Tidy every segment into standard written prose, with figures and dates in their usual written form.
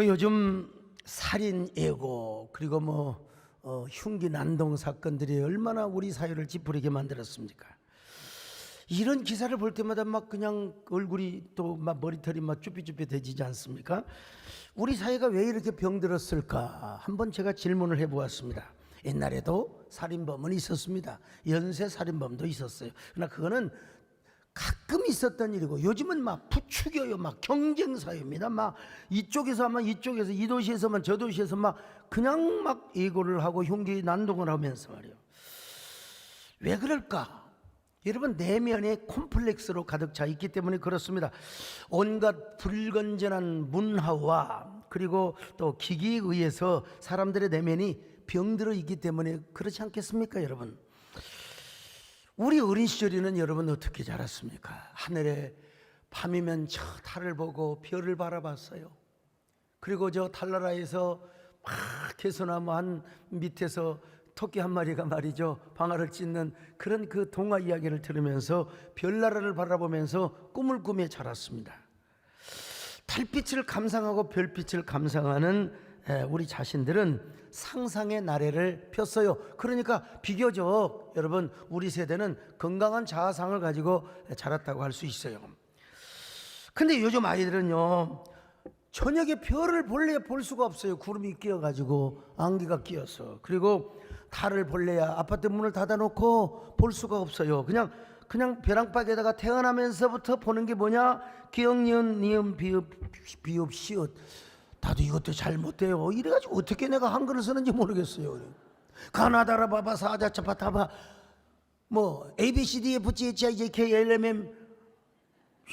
요즘 살인 예고 그리고 흉기 난동 사건들이 얼마나 우리 사회를 찌푸리게 만들었습니까? 이런 기사를 볼 때마다 막 그냥 얼굴이 또 막 머리털이 막 쭈삐쭈삐해지지 않습니까? 우리 사회가 왜 이렇게 병들었을까? 한번 제가 질문을 해보았습니다. 옛날에도 살인범은 있었습니다. 연쇄 살인범도 있었어요. 그러나 그거는 가끔 있었던 일이고, 요즘은 막 부추겨요. 막 경쟁사회입니다. 막 이쪽에서 이 도시에서만 저 도시에서 막 그냥 막 예고를 하고 흉기 난동을 하면서 말이에요. 왜 그럴까? 여러분, 내면에 콤플렉스로 가득 차 있기 때문에 그렇습니다. 온갖 불건전한 문화와 그리고 또 기기에 의해서 사람들의 내면이 병들어 있기 때문에 그렇지 않겠습니까, 여러분? 우리 어린 시절에는 여러분 어떻게 자랐습니까? 하늘에 밤이면 저 달을 보고 별을 바라봤어요. 그리고 저 달나라에서 막 개소나무 한 밑에서 토끼 한 마리가 말이죠, 방아를 찢는 그런 그 동화 이야기를 들으면서 별나라를 바라보면서 꿈을 꾸며 자랐습니다. 달빛을 감상하고 별빛을 감상하는 우리 자신들은 상상의 나래를 폈어요. 그러니까 비교적 여러분, 우리 세대는 건강한 자아상을 가지고 자랐다고 할 수 있어요. 근데 요즘 아이들은요, 저녁에 별을 볼래야 볼 수가 없어요. 구름이 끼어가지고, 안개가 끼어서. 그리고 달을 볼래야 아파트 문을 닫아놓고 볼 수가 없어요. 그냥 벼랑박에다가 태어나면서부터 보는 게 뭐냐? 기역, 니은, 니은, 비읍, 시옷. 나도 이것도 잘 못해요. 이래가지고 어떻게 내가 한글을 쓰는지 모르겠어요. 가나다라 바바 사자차 바타바 ABCDFGHIJKLMM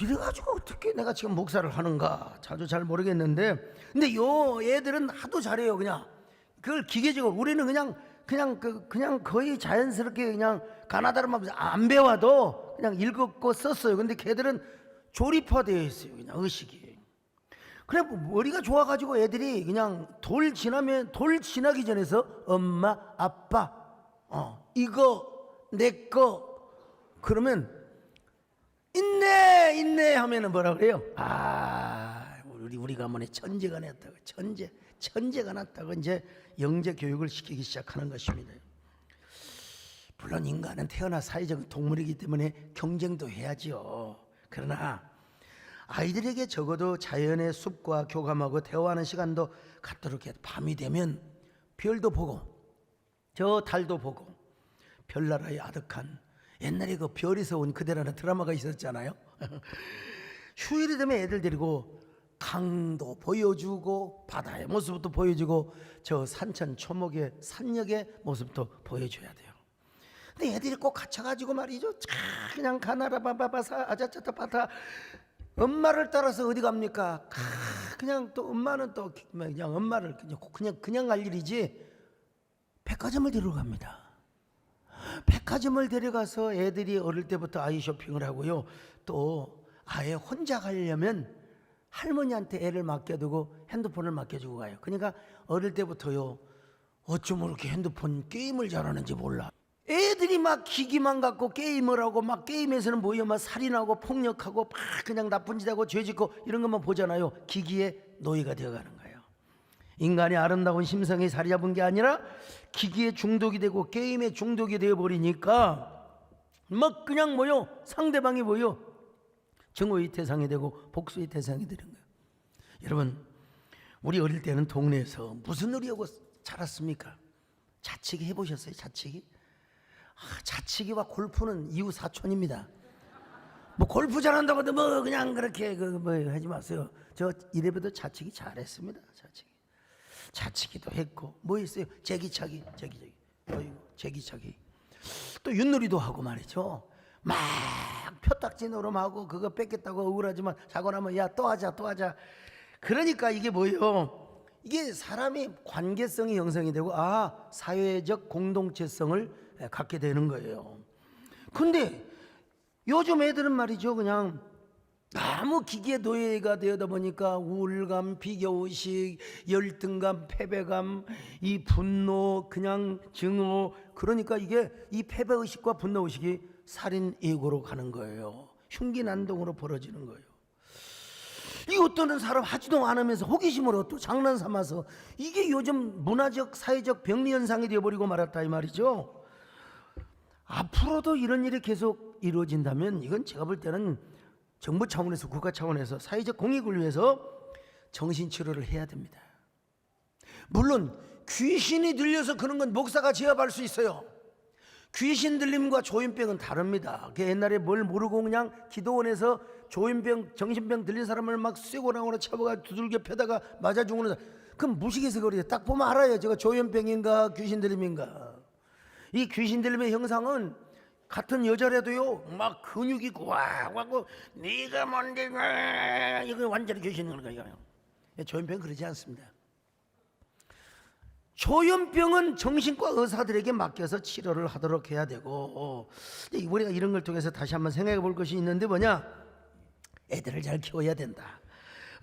이래가지고 어떻게 내가 지금 목사를 하는가 자주 잘 모르겠는데, 근데 요 애들은 하도 잘해요. 그냥 그걸 기계적으로. 우리는 그냥 거의 자연스럽게 그냥 가나다라 안 배워도 그냥 읽었고 썼어요. 근데 걔들은 조립화되어 있어요. 그냥 의식이. 그래, 머리가 좋아가지고 애들이 그냥 돌 지나기 전에서 엄마, 아빠, 이거, 내 거, 그러면 있네 하면은 뭐라 그래요? 우리 가문에 천재가 났다고, 천재가 났다고 이제 영재 교육을 시키기 시작하는 것입니다. 물론 인간은 태어나 사회적 동물이기 때문에 경쟁도 해야지요. 그러나 아이들에게 적어도 자연의 숲과 교감하고 대화하는 시간도 갖도록 해. 밤이 되면 별도 보고 저 달도 보고 별나라의 아득한, 옛날에 그 별에서 온 그대라는 드라마가 있었잖아요. 휴일이 되면 애들 데리고 강도 보여주고 바다의 모습도 보여주고 저 산천 초목의 산역의 모습도 보여줘야 돼요. 근데 애들이 꼭 갇혀가지고 말이죠, 그냥 가나라 바바바사 아자차타 바타 엄마를 따라서 어디 갑니까? 그냥 또 엄마는 또 그냥 엄마를 그냥 갈 일이지, 백화점을 데려갑니다. 백화점을 데려가서 애들이 어릴 때부터 아이 쇼핑을 하고요. 또 아예 혼자 가려면 할머니한테 애를 맡겨두고 핸드폰을 맡겨주고 가요. 그러니까 어릴 때부터요, 어쩜 그렇게 핸드폰 게임을 잘하는지 몰라. 애들이 막 기기만 갖고 게임을 하고 막 게임에서는 뭐예요? 막 살인하고 폭력하고 막 그냥 나쁜 짓 하고 죄 짓고 이런 것만 보잖아요. 기기의 노예가 되어가는 거예요. 인간의 아름다운 심성이 자리 잡은 게 아니라 기기에 중독이 되고 게임에 중독이 되어버리니까 막 그냥 뭐요? 상대방이 뭐요? 증오의 대상이 되고 복수의 대상이 되는 거예요. 여러분, 우리 어릴 때는 동네에서 무슨 놀이하고 자랐습니까? 자치기 해보셨어요? 자치기? 자치기와 골프는 이웃 사촌입니다. 골프 잘한다고 그냥 그렇게 하지 마세요. 저 이래봬도 자치기 잘했습니다. 자치기도 했고 뭐 있어요? 제기차기. 제기차기. 또 윷놀이도 하고 말이죠. 막 표딱지 노름하고 그거 뺏겠다고 억울하지만 자고 나면 야 또 하자. 그러니까 이게 뭐예요? 이게 사람의 관계성이 형성이 되고 사회적 공동체성을 갖게 되는 거예요. 근데 요즘 애들은 말이죠, 그냥 너무 기계의 노예가 되어다 보니까 우울감, 비교의식, 열등감, 패배감, 이 분노, 그냥 증오, 그러니까 이게 이 패배의식과 분노의식이 살인 예고로 가는 거예요. 흉기난동으로 벌어지는 거예요. 이 어떤 사람 하지도 않으면서 호기심으로 또 장난 삼아서 이게 요즘 문화적 사회적 병리 현상이 되어버리고 말았다 이 말이죠. 앞으로도 이런 일이 계속 이루어진다면 이건 제가 볼 때는 정부 차원에서 국가 차원에서 사회적 공익을 위해서 정신치료를 해야 됩니다. 물론 귀신이 들려서 그런 건 목사가 제압할 수 있어요. 귀신 들림과 조현병은 다릅니다. 옛날에 뭘 모르고 그냥 기도원에서 조현병, 정신병 들린 사람을 막 쇠고랑으로 잡아가 두들겨 패다가 맞아 죽는, 그럼 무식해서 그래요. 딱 보면 알아요. 제가 조현병인가 귀신 들림인가. 이 귀신 들림의 형상은 같은 여자라도요 막 근육이 고와고 네가 뭔데 이거 완전히 귀신인 거예요. 조현병은 그러지 않습니다. 조현병은 정신과 의사들에게 맡겨서 치료를 하도록 해야 되고, 우리가 이런 걸 통해서 다시 한번 생각해 볼 것이 있는데 뭐냐, 애들을 잘 키워야 된다.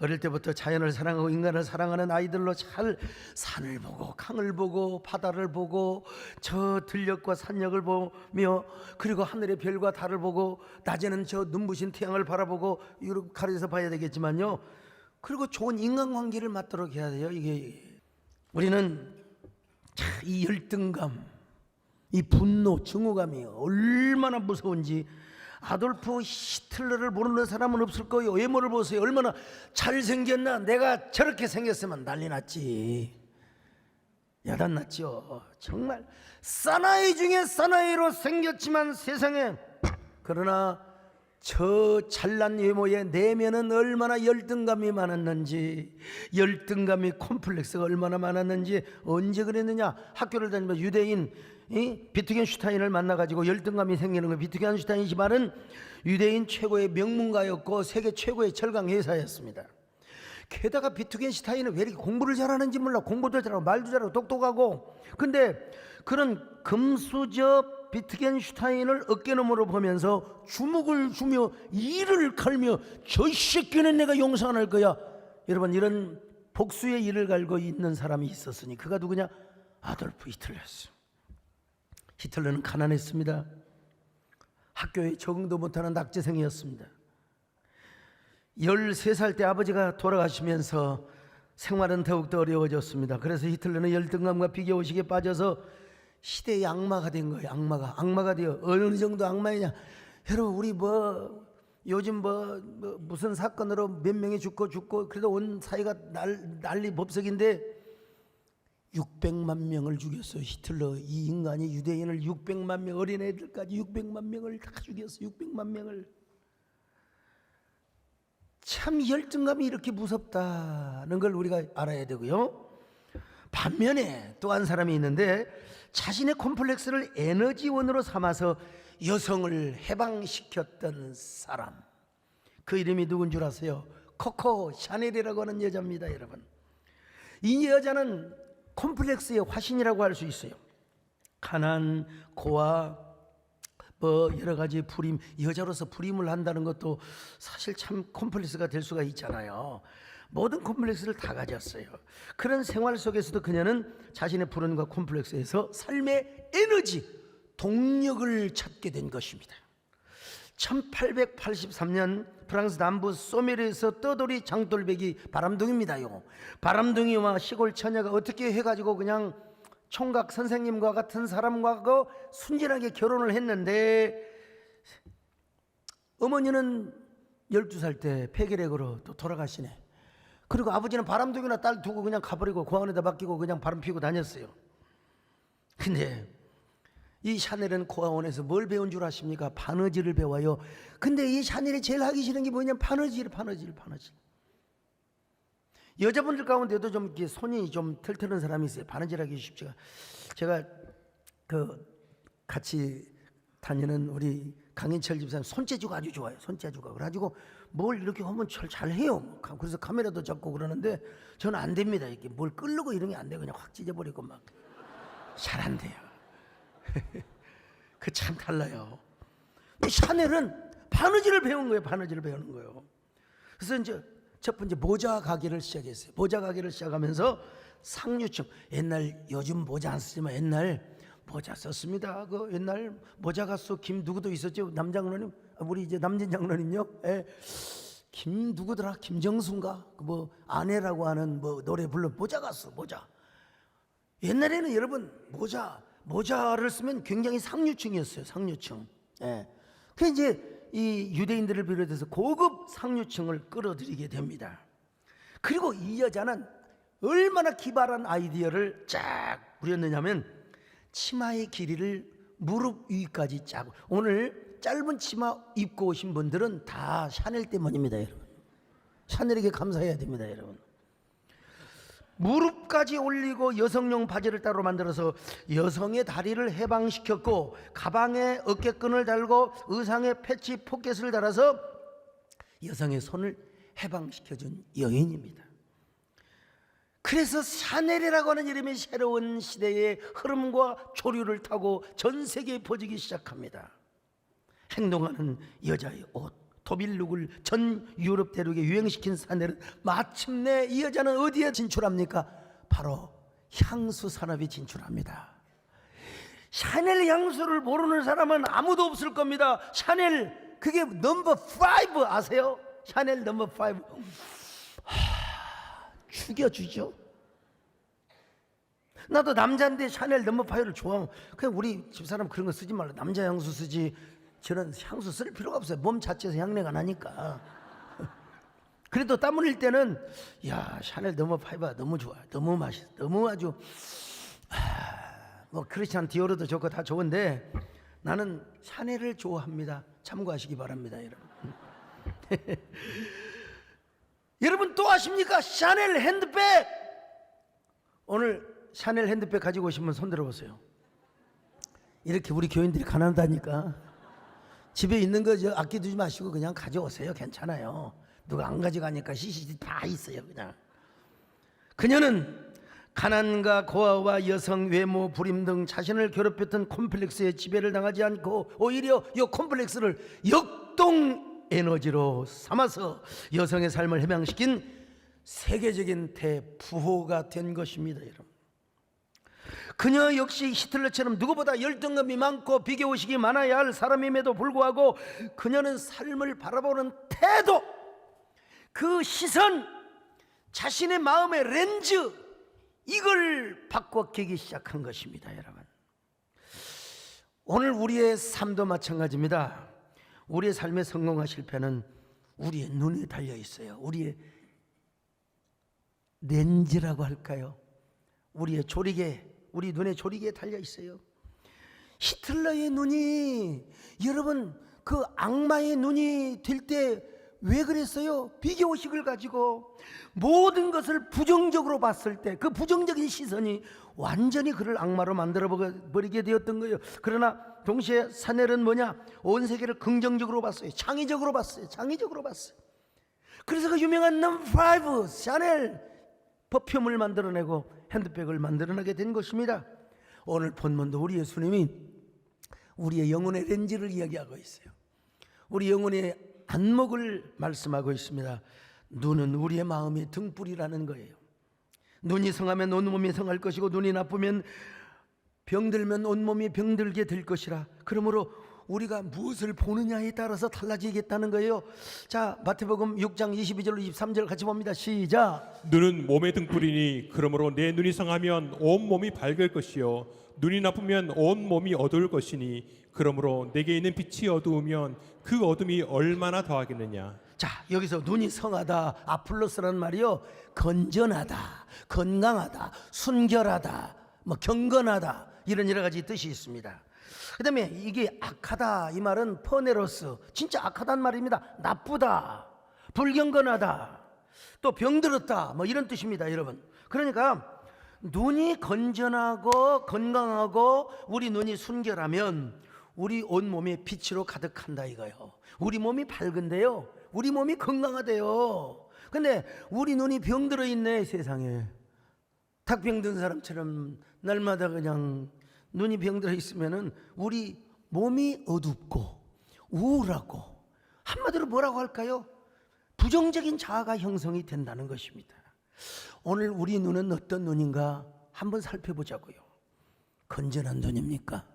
어릴 때부터 자연을 사랑하고 인간을 사랑하는 아이들로 잘 산을 보고 강을 보고 바다를 보고 저 들녘과 산녘을 보며, 그리고 하늘의 별과 달을 보고 낮에는 저 눈부신 태양을 바라보고 이렇게 가려서 봐야 되겠지만요, 그리고 좋은 인간관계를 맡도록 해야 돼요. 이게 우리는 이 열등감, 이 분노, 증오감이 얼마나 무서운지 아돌프 히틀러를 모르는 사람은 없을 거예요. 외모를 보세요. 얼마나 잘생겼나. 내가 저렇게 생겼으면 난리 났지. 야단 났죠. 정말 사나이 중에 사나이로 생겼지만 세상에, 그러나 저 잘난 외모의 내면은 얼마나 열등감이 많았는지, 열등감이 콤플렉스가 얼마나 많았는지. 언제 그랬느냐, 학교를 다니면서 유대인 비트겐슈타인을 만나가지고 열등감이 생기는 거예요. 비트겐슈타인이 말은 유대인 최고의 명문가였고 세계 최고의 철강 회사였습니다. 게다가 비트겐슈타인은 왜 이렇게 공부를 잘하는지 몰라. 공부도 잘하고 말도 잘하고 똑똑하고. 근데 그런 금수저 비트겐슈타인을 어깨너머로 보면서 주먹을 주며 이를 갈며 저 새끼는 내가 용서 안 할 거야. 여러분, 이런 복수의 이를 갈고 있는 사람이 있었으니 그가 누구냐? 아돌프 히틀러였어요. 히틀러는 가난했습니다. 학교에 적응도 못하는 낙제생이었습니다. 13살 때 아버지가 돌아가시면서 생활은 더욱더 어려워졌습니다. 그래서 히틀러는 열등감과 비교의식에 빠져서 시대의 악마가 된 거예요. 악마가 되어. 어느 정도 악마이냐, 여러분, 우리 요즘 무슨 사건으로 몇 명이 죽고 그래도 온 사회가 난리 법석인데 600만 명을 죽였어요. 히틀러 이 인간이 유대인을 600만 명, 어린애들까지 600만 명을 다 죽였어요. 600만 명을. 참 열등감이 이렇게 무섭다는 걸 우리가 알아야 되고요. 반면에 또 한 사람이 있는데 자신의 콤플렉스를 에너지원으로 삼아서 여성을 해방시켰던 사람, 그 이름이 누군 줄 아세요? 코코 샤넬이라고 하는 여자입니다. 여러분, 이 여자는 콤플렉스의 화신이라고 할 수 있어요. 가난, 고아, 여러 가지 불임, 여자로서 불임을 한다는 것도 사실 참 콤플렉스가 될 수가 있잖아요. 모든 콤플렉스를 다 가졌어요. 그런 생활 속에서도 그녀는 자신의 불운과 콤플렉스에서 삶의 에너지, 동력을 찾게 된 것입니다. 1883년 프랑스 남부 소메르에서 떠돌이 장돌배기 바람둥이입니다요. 바람둥이와 시골 처녀가 어떻게 해가지고 그냥 총각 선생님과 같은 사람과 순진하게 결혼을 했는데, 어머니는 12살 때 폐결핵으로 또 돌아가시네. 그리고 아버지는 바람둥이나 딸 두고 그냥 가버리고 고아원에다 맡기고 그냥 바람 피우고 다녔어요. 근데 이 샤넬은 고아원에서 뭘 배운 줄 아십니까? 바느질을 배워요. 근데 이 샤넬이 제일 하기 싫은 게 뭐냐면 바느질. 여자분들 가운데도 좀 이렇게 손이 좀 털털한 사람이 있어요. 바느질하기 쉽지가. 제가 같이 다니는 우리 강인철 집사님 손재주가 아주 좋아요. 손재주가. 그래가지고 뭘 이렇게 하면 잘해요. 그래서 카메라도 잡고 그러는데 저는 안 됩니다. 이렇게 뭘 끌고 이런 게 안 돼요. 그냥 확 찢어버리고 막 잘 안 돼요. 그 참 달라요. 샤넬은 바느질을 배운 거예요. 바느질을 배우는 거예요. 그래서 이제 첫 번째 모자 가게를 시작했어요. 모자 가게를 시작하면서 상류층, 옛날 요즘 모자 안 쓰지만 옛날 모자 썼습니다. 그 옛날 모자 가수 김 누구도 있었죠. 남장로님, 우리 이제 남진 장로님요. 예. 누구더라? 김정수인가? 뭐 아내라고 하는 뭐 노래 불러 모자 가수 모자. 옛날에는 여러분 모자를 쓰면 굉장히 상류층이었어요. 상류층. 예. 그 이제 이 유대인들을 비롯해서 고급 상류층을 끌어들이게 됩니다. 그리고 이 여자는 얼마나 기발한 아이디어를 쫙 부렸느냐면 치마의 길이를 무릎 위까지 짜고, 오늘 짧은 치마 입고 오신 분들은 다 샤넬 때문입니다, 여러분. 샤넬에게 감사해야 됩니다, 여러분. 무릎까지 올리고 여성용 바지를 따로 만들어서 여성의 다리를 해방시켰고, 가방에 어깨끈을 달고 의상에 패치 포켓을 달아서 여성의 손을 해방시켜준 여인입니다. 그래서 샤넬이라고 하는 이름이 새로운 시대의 흐름과 조류를 타고 전 세계에 퍼지기 시작합니다. 행동하는 여자의 옷, 토빌룩을 전 유럽 대륙에 유행시킨 샤넬은 마침내 이 여자는 어디에 진출합니까? 바로 향수 산업에 진출합니다. 샤넬 향수를 모르는 사람은 아무도 없을 겁니다. 샤넬, 그게 넘버 5 아세요? 샤넬 넘버 5. 죽여주죠. 나도 남자인데 샤넬 넘버 5를 좋아하고, 그냥 우리 집사람 그런 거 쓰지 말라, 남자 향수 쓰지, 저는 향수 쓸 필요가 없어요. 몸 자체에서 향내가 나니까. 그래도 땀 흘릴 때는 야, 샤넬 넘버 5가 너무 좋아, 너무 맛있어, 너무 아주 뭐 크리스찬 디오르도 좋고 다 좋은데 나는 샤넬을 좋아합니다. 참고하시기 바랍니다, 여러분. 여러분 또 아십니까? 샤넬 핸드백. 오늘 샤넬 핸드백 가지고 오신 분 손 들어보세요. 이렇게 우리 교인들이 가난하다니까 집에 있는 거 아껴두지 마시고 그냥 가져오세요. 괜찮아요. 누가 안 가져가니까 CCTV 다 있어요. 그녀는 가난과 고아와 여성 외모 불임 등 자신을 괴롭혔던 콤플렉스에 지배를 당하지 않고 오히려 이 콤플렉스를 역동 에너지로 삼아서 여성의 삶을 해방시킨 세계적인 대부호가 된 것입니다, 여러분. 그녀 역시 히틀러처럼 누구보다 열등감이 많고 비교의식이 많아야 할 사람임에도 불구하고 그녀는 삶을 바라보는 태도, 그 시선, 자신의 마음의 렌즈, 이걸 바꿔끼기 시작한 것입니다, 여러분. 오늘 우리의 삶도 마찬가지입니다. 우리의 삶의 성공과 실패는 우리의 눈에 달려 있어요. 우리의 렌즈라고 할까요? 우리의 조리개, 우리 눈의 조리개에 달려 있어요. 히틀러의 눈이, 여러분, 그 악마의 눈이 될 때 왜 그랬어요? 비교의식을 가지고 모든 것을 부정적으로 봤을 때 그 부정적인 시선이 완전히 그를 악마로 만들어 버리게 되었던 거예요. 그러나 동시에 샤넬은 뭐냐? 온 세계를 긍정적으로 봤어요. 창의적으로 봤어요. 창의적으로 봤어요. 그래서 그 유명한 넘버 5 샤넬 퍼퓸을 만들어내고 핸드백을 만들어내게 된 것입니다. 오늘 본문도 우리 예수님이 우리의 영혼의 렌즈를 이야기하고 있어요. 우리 영혼의 안목을 말씀하고 있습니다. 눈은 우리의 마음의 등불이라는 거예요. 눈이 성하면 온 몸이 성할 것이고 눈이 나쁘면 병들면 온 몸이 병들게 될 것이라. 그러므로 우리가 무엇을 보느냐에 따라서 달라지겠다는 거예요. 자, 마태복음 6장 22절 23절 같이 봅니다. 시작. 눈은 몸의 등불이니 그러므로 내 눈이 성하면 온 몸이 밝을 것이요 눈이 나쁘면 온 몸이 어두울 것이니 그러므로 내게 있는 빛이 어두우면 그 어둠이 얼마나 더하겠느냐. 자, 여기서 눈이 성하다, 아플로스라는 말이요, 건전하다, 건강하다, 순결하다, 뭐 경건하다, 이런 여러 가지 뜻이 있습니다. 그 다음에 이게 악하다, 이 말은 퍼네로스, 진짜 악하다는 말입니다. 나쁘다, 불경건하다, 또 병들었다, 뭐 이런 뜻입니다, 여러분. 그러니까 눈이 건전하고 건강하고 우리 눈이 순결하면 우리 온몸이 빛으로 가득한다 이거요. 우리 몸이 밝은데요, 우리 몸이 건강하대요. 근데 우리 눈이 병들어 있네, 세상에. 닭병 든 사람처럼 날마다 그냥 눈이 병들어 있으면은 우리 몸이 어둡고 우울하고, 한마디로 뭐라고 할까요? 부정적인 자아가 형성이 된다는 것입니다. 오늘 우리 눈은 어떤 눈인가 한번 살펴보자고요. 건전한 눈입니까?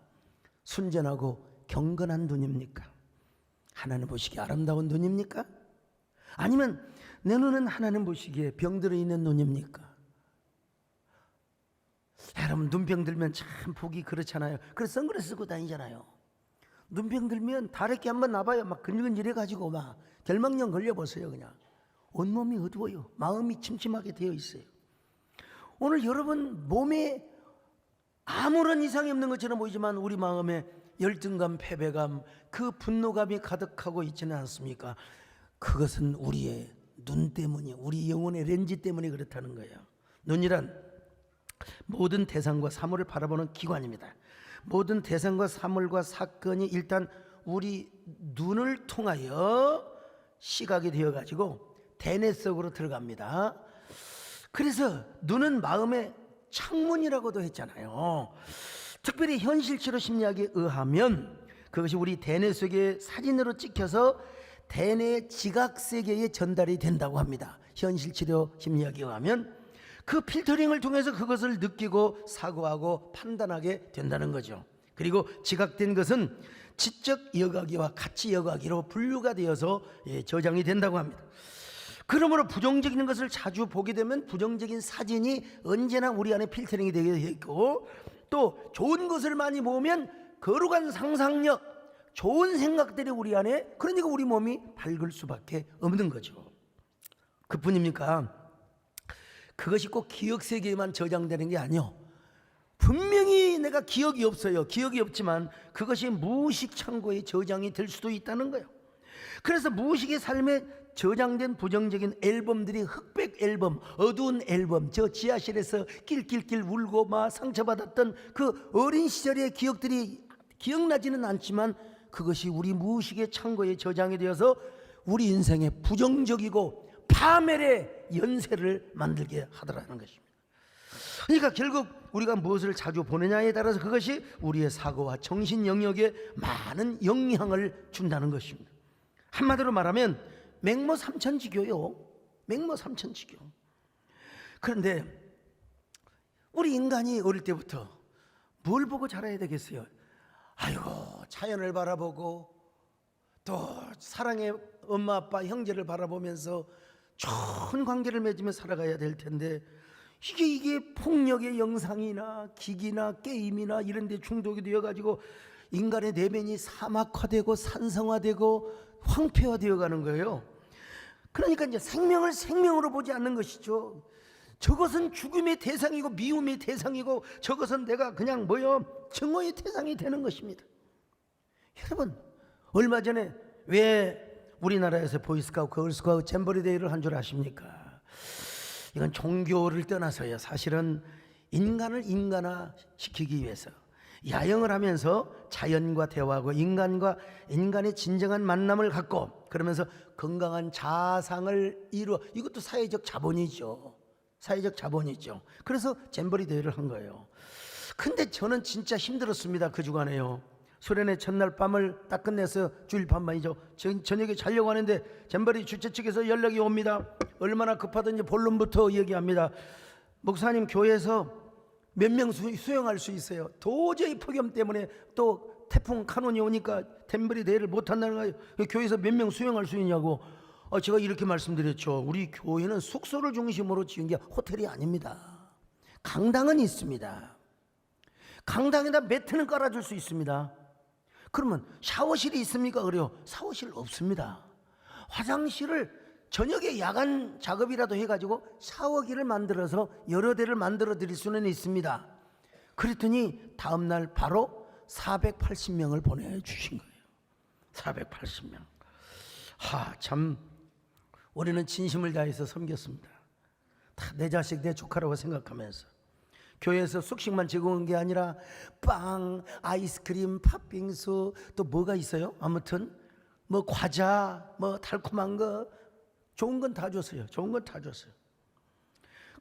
순전하고 경건한 눈입니까? 하나님 보시기에 아름다운 눈입니까? 아니면 내 눈은 하나님 보시기에 병들어 있는 눈입니까? 여러분 눈병 들면 참 보기 그렇잖아요. 그래서 선글라스 쓰고 다니잖아요. 눈병 들면 다래끼 한번 나봐요. 막 근질근질해가지고 막 결막염 걸려보세요. 그냥 온몸이 어두워요. 마음이 침침하게 되어 있어요. 오늘 여러분 몸에 아무런 이상이 없는 것처럼 보이지만 우리 마음에 열등감, 패배감, 그 분노감이 가득하고 있지는 않습니까? 그것은 우리의 눈 때문이에요. 우리 영혼의 렌즈 때문에 그렇다는 거예요. 눈이란 모든 대상과 사물을 바라보는 기관입니다. 모든 대상과 사물과 사건이 일단 우리 눈을 통하여 시각이 되어가지고 대뇌 속으로 들어갑니다. 그래서 눈은 마음의 창문이라고도 했잖아요. 특별히 현실치료 심리학에 의하면 그것이 우리 대뇌 속에 사진으로 찍혀서 대뇌 지각세계에 전달이 된다고 합니다. 현실치료 심리학에 의하면 그 필터링을 통해서 그것을 느끼고 사고하고 판단하게 된다는 거죠. 그리고 지각된 것은 지적 여과기와 가치 여과기로 분류가 되어서 저장이 된다고 합니다. 그러므로 부정적인 것을 자주 보게 되면 부정적인 사진이 언제나 우리 안에 필터링이 되게 있고, 또 좋은 것을 많이 보면 거룩한 상상력, 좋은 생각들이 우리 안에, 그러니까 우리 몸이 밝을 수밖에 없는 거죠. 그뿐입니까? 그것이 꼭 기억 세계에만 저장되는 게 아니요. 분명히 내가 기억이 없어요. 기억이 없지만 그것이 무의식 창고에 저장이 될 수도 있다는 거예요. 그래서 무의식의 삶에 저장된 부정적인 앨범들이 흑백 앨범, 어두운 앨범, 저 지하실에서 낄낄낄 울고 막 상처받았던 그 어린 시절의 기억들이 기억나지는 않지만 그것이 우리 무의식의 창고에 저장이 되어서 우리 인생에 부정적이고 파멸의 연쇄를 만들게 하더라는 것입니다. 그러니까 결국 우리가 무엇을 자주 보느냐에 따라서 그것이 우리의 사고와 정신 영역에 많은 영향을 준다는 것입니다. 한마디로 말하면 맹모삼천지교요. 맹모삼천지교. 그런데 우리 인간이 어릴 때부터 뭘 보고 자라야 되겠어요? 아이고, 자연을 바라보고 또 사랑의 엄마 아빠 형제를 바라보면서 좋은 관계를 맺으며 살아가야 될 텐데 이게 폭력의 영상이나 기기나 게임이나 이런 데 중독이 되어가지고 인간의 내면이 사막화되고 산성화되고 황폐화되어 가는 거예요. 그러니까 이제 생명을 생명으로 보지 않는 것이죠. 저것은 죽음의 대상이고 미움의 대상이고 저것은 내가 그냥 증오의 대상이 되는 것입니다. 여러분, 얼마 전에 왜 우리나라에서 보이스카우트, 걸스카우트, 잼버리 데이를 한 줄 아십니까? 이건 종교를 떠나서요. 사실은 인간을 인간화시키기 위해서 야영을 하면서 자연과 대화하고 인간의 진정한 만남을 갖고 그러면서 건강한 자상을 이루어, 이것도 사회적 자본이죠. 사회적 자본이죠. 그래서 잼버리 대회를 한 거예요. 근데 저는 진짜 힘들었습니다. 그 주간에요. 수련회 첫날 밤을 딱 끝내서 주일 밤만이죠. 저녁에 자려고 하는데 잼버리 주최 측에서 연락이 옵니다. 얼마나 급하든지 본론부터 얘기합니다. 목사님, 교회에서 몇 명 수용할 수 있어요? 도저히 폭염 때문에 또 태풍 카눈이 오니까 잼버리 대회를 못한다는 거예요. 교회에서 몇 명 수용할 수 있냐고. 제가 이렇게 말씀드렸죠. 우리 교회는 숙소를 중심으로 지은 게 호텔이 아닙니다. 강당은 있습니다. 강당에다 매트는 깔아줄 수 있습니다. 그러면 샤워실이 있습니까? 그래요. 샤워실 없습니다. 화장실을 저녁에 야간 작업이라도 해가지고 샤워기를 만들어서 여러 대를 만들어 드릴 수는 있습니다. 그랬더니 다음날 바로 480명을 보내주신 거예요. 480명. 참 우리는 진심을 다해서 섬겼습니다. 다 내 자식, 내 조카라고 생각하면서. 교회에서 숙식만 제공한 게 아니라 빵, 아이스크림, 팥빙수, 또 뭐가 있어요? 아무튼 과자, 달콤한 거, 좋은 건 다 줬어요. 좋은 건 다 줬어요.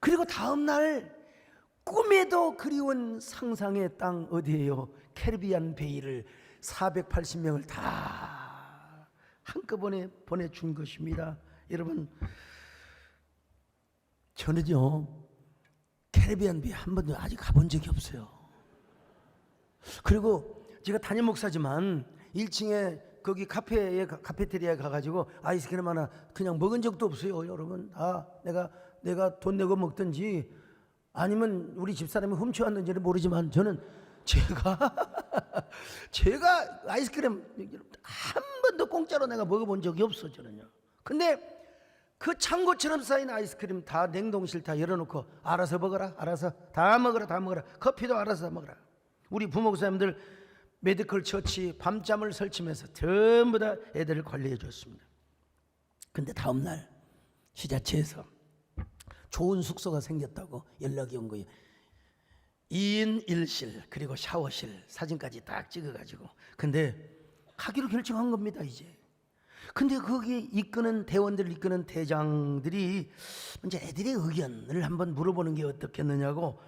그리고 다음 날 꿈에도 그리운 상상의 땅 어디예요? 캐리비안 베이를 480명을 다 한꺼번에 보내준 것입니다. 여러분, 저는요 캐리비안 베이 한 번도 아직 가본 적이 없어요. 그리고 제가 담임 목사지만 1층에 거기 카페테리아에 가가지고 아이스크림 하나 그냥 먹은 적도 없어요, 여러분. 다 내가 돈 내고 먹든지 아니면 우리 집사람이 훔쳐왔는지는 모르지만 저는 제가 아이스크림 한 번도 공짜로 내가 먹어본 적이 없어, 저는요. 근데 그 창고처럼 쌓인 아이스크림 다 냉동실 다 열어놓고 알아서 먹어라, 알아서 다 먹어라, 다 먹어라. 커피도 알아서 먹어라. 우리 부목사님들 메디컬 처치 밤잠을 설치면서 전부 다 애들을 관리해 줬습니다. 근데 다음날 시자체에서 좋은 숙소가 생겼다고 연락이 온 거예요. 2인 1실 그리고 샤워실 사진까지 딱 찍어가지고. 근데 가기로 결정한 겁니다, 이제. 근데 거기에 이끄는 대원들을 이끄는 대장들이 이제 애들의 의견을 한번 물어보는 게 어떻겠느냐고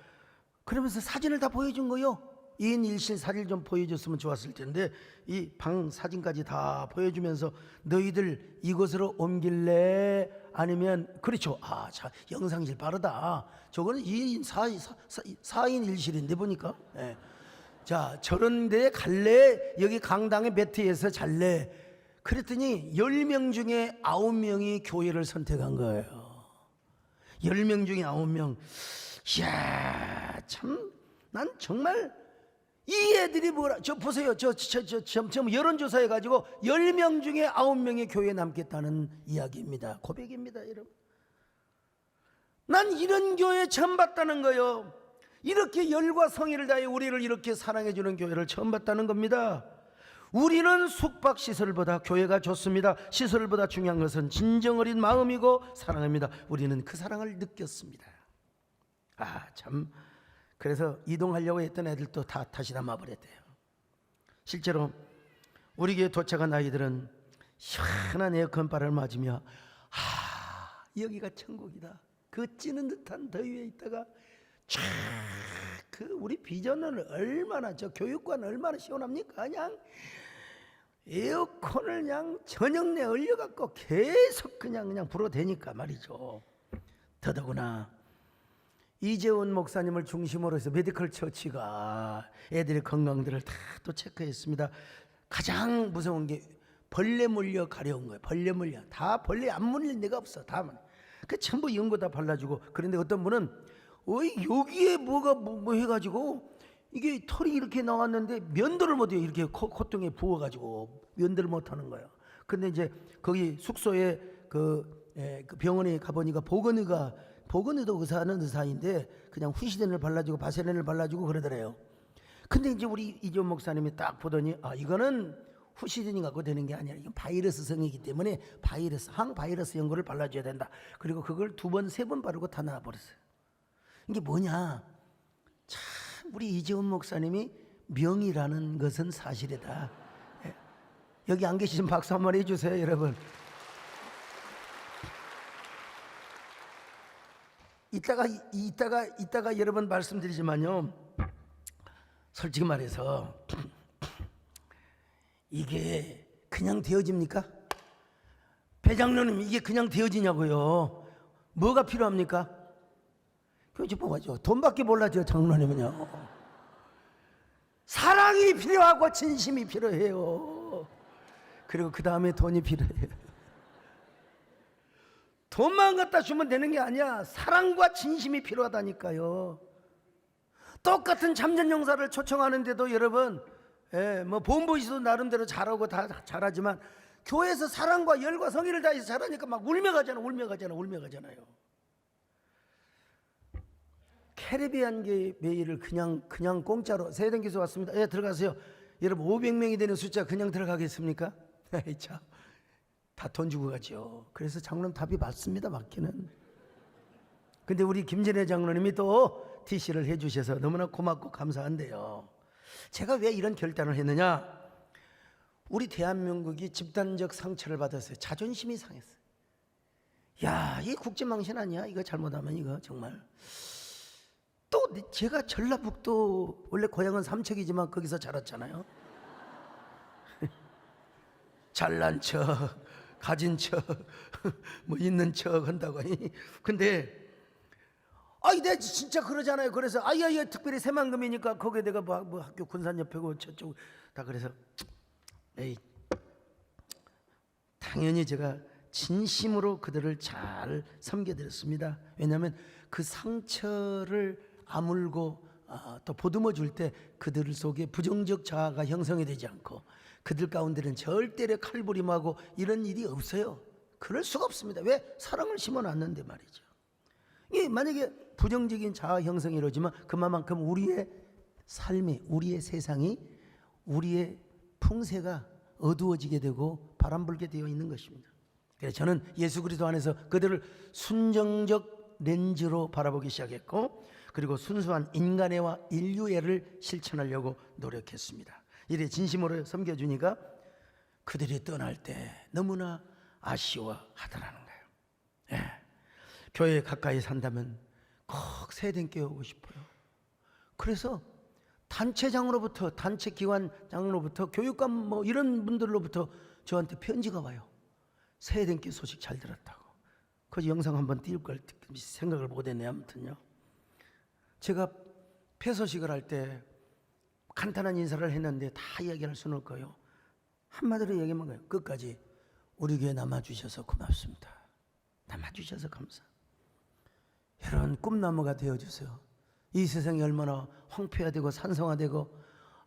그러면서 사진을 다 보여준 거요. 2인 1실 사진을 좀 보여줬으면 좋았을 텐데 이 방 사진까지 다 보여주면서 너희들 이곳으로 옮길래 아니면 그렇죠. 자 영상실 빠르다. 저거는 2인 4인 1실인데 보니까. 예. 자 저런 데 갈래? 여기 강당의 매트에서 잘래? 그랬더니 10명 중에 9명이 교회를 선택한 거예요. 10명 중에 9명. 이야, 참, 난 정말 이 애들이 뭐라, 저 보세요. 저 여론조사 해가지고 10명 중에 9명이 교회에 남겠다는 이야기입니다. 고백입니다, 여러분. 난 이런 교회 처음 봤다는 거예요. 이렇게 열과 성의를 다해 우리를 이렇게 사랑해주는 교회를 처음 봤다는 겁니다. 우리는 숙박시설보다 교회가 좋습니다. 시설보다 중요한 것은 진정 어린 마음이고 사랑입니다. 우리는 그 사랑을 느꼈습니다. 참, 그래서 이동하려고 했던 애들도 다시 남아버렸대요. 실제로 우리 교회 도착한 아이들은 시원한 에어컨바람을 맞으며 여기가 천국이다. 그 찌는 듯한 더위에 있다가 우리 비전은 얼마나, 저 교육관 얼마나 시원합니까? 그냥 에어컨을 그냥 저녁 내 얼려갖고 계속 그냥 불어대니까 말이죠. 더더구나 이재원 목사님을 중심으로 해서 메디컬 처치가 애들의 건강들을 다 또 체크했습니다. 가장 무서운 게 벌레 물려 가려운 거예요. 벌레 물려. 다 벌레 안 물릴 데가 없어. 다. 그 전부 연고 다 발라주고. 그런데 어떤 분은 여기에 뭐가 뭐 해가지고 이게 털이 이렇게 나왔는데 면도를 못해요. 이렇게 콧등에 부어가지고 면도를 못하는 거예요. 근데 이제 거기 숙소에 그 병원에 가보니까 보건의도 의사는 의사인데 그냥 후시딘을 발라주고 바세린을 발라주고 그러더래요. 근데 이제 우리 이재원 목사님이 딱 보더니 이거는 후시딘이 갖고 되는 게 아니라 이건 바이러스성이기 때문에 항바이러스 연고를 발라줘야 된다. 그리고 그걸 2번, 3번 바르고 다 나와버렸어요. 이게 뭐냐? 참 우리 이재원 목사님이 명이라는 것은 사실이다. 여기 안 계시면 박수 한번 해주세요, 여러분. 이따가 여러분 말씀드리지만요. 솔직히 말해서 이게 그냥 되어집니까? 배장로님 이게 그냥 되어지냐고요? 뭐가 필요합니까? 그렇지 뭐가죠? 돈밖에 몰라죠, 장로님은요. 사랑이 필요하고 진심이 필요해요. 그리고 그 다음에 돈이 필요해요. 돈만 갖다 주면 되는 게 아니야. 사랑과 진심이 필요하다니까요. 똑같은 참전용사를 초청하는데도 여러분, 뭐 본보이시도 나름대로 잘하고 다 잘하지만 교회에서 사랑과 열과 성의를 다해서 잘하니까 막 울며 가잖아요. 캐리비안 메일을 그냥 공짜로. 세대된 기수 왔습니다. 들어가세요. 여러분 500명이 되는 숫자 그냥 들어가겠습니까? 참, 다 돈 주고 가죠. 그래서 장로님 답이 맞습니다. 맞기는. 근데 우리 김진애 장로님이 또 TC를 해주셔서 너무나 고맙고 감사한데요. 제가 왜 이런 결단을 했느냐? 우리 대한민국이 집단적 상처를 받았어요. 자존심이 상했어요. 야, 이 국제망신 아니야? 이거 잘못하면 이거 정말. 또 제가 전라북도 원래 고향은 삼척이지만 거기서 자랐잖아요. 잘난 척, 가진 척, 뭐 있는 척 한다고. 근데 내가 진짜 그러잖아요. 그래서 특별히 새만금이니까 거기에 내가 뭐 학교 군산협회고 저쪽 다 그래서 에이 당연히 제가 진심으로 그들을 잘 섬겨드렸습니다. 왜냐하면 그 상처를 아물고 또 보듬어 줄 때 그들 속에 부정적 자아가 형성이 되지 않고 그들 가운데는 절대로 칼부림하고 이런 일이 없어요. 그럴 수가 없습니다. 왜? 사랑을 심어놨는데 말이죠. 이게 만약에 부정적인 자아 형성이 이루어지면 그만큼 우리의 삶이, 우리의 세상이, 우리의 풍세가 어두워지게 되고 바람불게 되어 있는 것입니다. 그래서 저는 예수 그리스도 안에서 그들을 순정적 렌즈로 바라보기 시작했고, 그리고 순수한 인간애와 인류애를 실천하려고 노력했습니다. 이래 진심으로 섬겨주니까 그들이 떠날 때 너무나 아쉬워하더라는 거예요. 예. 교회에 가까이 산다면 꼭 세대께 오고 싶어요. 그래서 단체장으로부터, 단체기관장으로부터, 교육감 뭐 이런 분들로부터 저한테 편지가 와요. 세대께 소식 잘 들었다고. 그 영상 한번 띄울 걸 생각을 못했네. 아무튼요, 제가 폐소식을 할 때 간단한 인사를 했는데 다 이야기할 수는 없고요. 한마디로 얘기하면 거예요. 끝까지 우리 교회 남아주셔서 고맙습니다. 남아주셔서 감사. 여러분, 꿈나무가 되어주세요. 이 세상이 얼마나 황폐화되고 산성화되고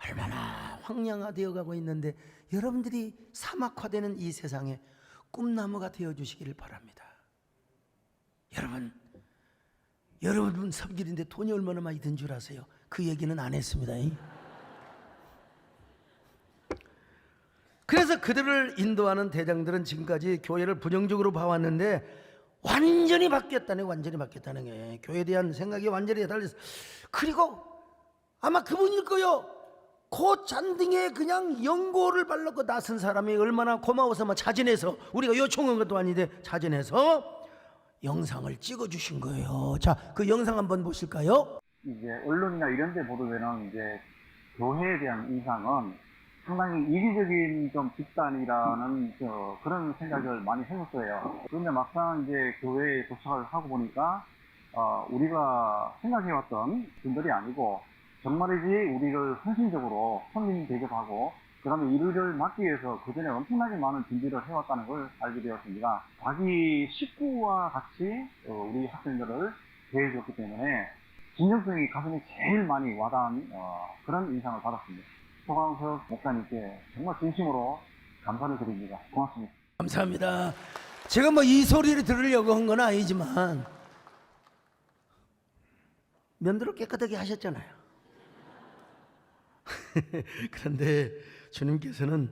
얼마나 황량화되어 가고 있는데 여러분들이 사막화되는 이 세상에 꿈나무가 되어주시기를 바랍니다. 여러분 섬길인데 돈이 얼마나 많이 든 줄 아세요? 그 얘기는 안 했습니다. 그래서 그들을 인도하는 대장들은 지금까지 교회를 부정적으로 봐왔는데 완전히 바뀌었다네. 완전히 바뀌었다는 게 교회에 대한 생각이 완전히 달라졌어. 그리고 아마 그분일 거요. 그 잔등에 그냥 연고를 발랐고 낯선 사람이 얼마나 고마워서 막 자진해서, 우리가 요청한 것도 아닌데 자진해서 영상을 찍어주신 거예요. 자, 그 영상 한번 보실까요? 이제 언론이나 이런 데 보도되는 이제 교회에 대한 인상은 상당히 이기적인 좀 집단이라는 그런 생각을 많이 해봤어요. 그런데 막상 이제 교회에 도착을 하고 보니까 우리가 생각해왔던 분들이 아니고 정말이지 우리를 헌신적으로 손님 대접하고 그 다음에 일을 맡기 위해서 그전에 엄청나게 많은 준비를 해왔다는 걸 알게 되었습니다. 자기 식구와 같이 우리 학생들을 대해줬기 때문에 진정성이 가슴에 제일 많이 와닿은 그런 인상을 받았습니다. 소강석 목사님께 정말 진심으로 감사를 드립니다. 고맙습니다. 감사합니다. 제가 뭐 이 소리를 들으려고 한 건 아니지만 면도를 깨끗하게 하셨잖아요. 그런데 주님께서는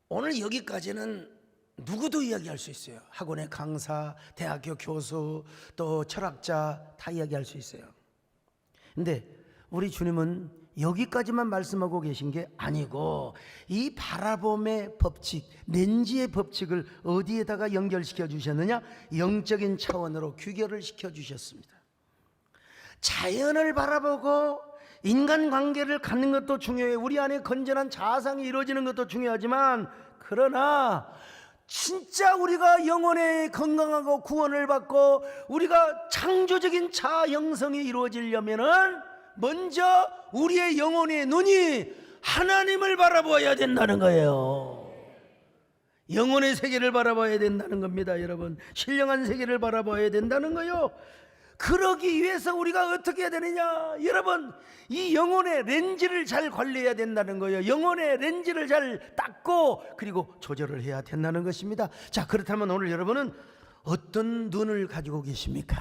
오늘 여기까지는 누구도 이야기할 수 있어요. 학원의 강사, 대학교 교수, 또 철학자 다 이야기할 수 있어요. 근데 우리 주님은 여기까지만 말씀하고 계신 게 아니고 이 바라봄의 법칙, 렌즈의 법칙을 어디에다가 연결시켜 주셨느냐? 영적인 차원으로 규결을 시켜 주셨습니다. 자연을 바라보고 인간관계를 갖는 것도 중요해요. 우리 안에 건전한 자아상이 이루어지는 것도 중요하지만, 그러나 진짜 우리가 영혼의 건강하고 구원을 받고 우리가 창조적인 자아 형성이 이루어지려면은 먼저 우리의 영혼의 눈이 하나님을 바라보아야 된다는 거예요. 영혼의 세계를 바라봐야 된다는 겁니다. 여러분, 신령한 세계를 바라봐야 된다는 거예요. 그러기 위해서 우리가 어떻게 해야 되느냐? 여러분, 이 영혼의 렌즈를 잘 관리해야 된다는 거예요. 영혼의 렌즈를 잘 닦고 그리고 조절을 해야 된다는 것입니다. 자, 그렇다면 오늘 여러분은 어떤 눈을 가지고 계십니까?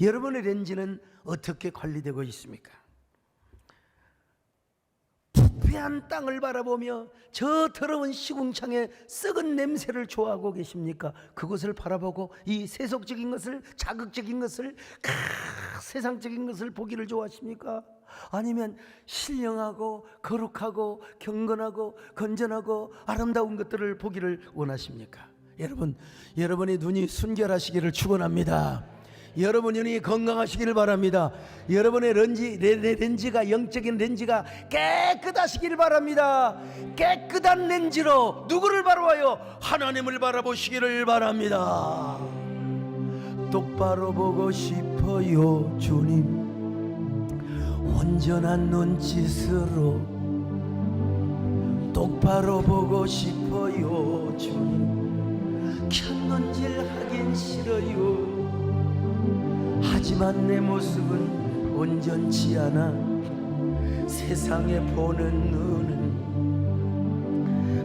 여러분의 렌즈는 어떻게 관리되고 있습니까? 부패한 땅을 바라보며 저 더러운 시궁창의 썩은 냄새를 좋아하고 계십니까? 그것을 바라보고 이 세속적인 것을, 자극적인 것을, 세상적인 것을 보기를 좋아하십니까? 아니면 신령하고 거룩하고 경건하고 건전하고 아름다운 것들을 보기를 원하십니까? 여러분, 여러분의 눈이 순결하시기를 축원합니다. 여러분의 눈이 건강하시기를 바랍니다. 여러분의 렌즈가, 영적인 렌즈가 깨끗하시기를 바랍니다. 깨끗한 렌즈로 누구를 바라봐요? 하나님을 바라보시기를 바랍니다. 똑바로 보고 싶어요, 주님. 온전한 눈짓으로 똑바로 보고 싶어요 주님. 켰는질 하긴 싫어요. 하지만 내 모습은 온전치 않아. 세상에 보는 눈은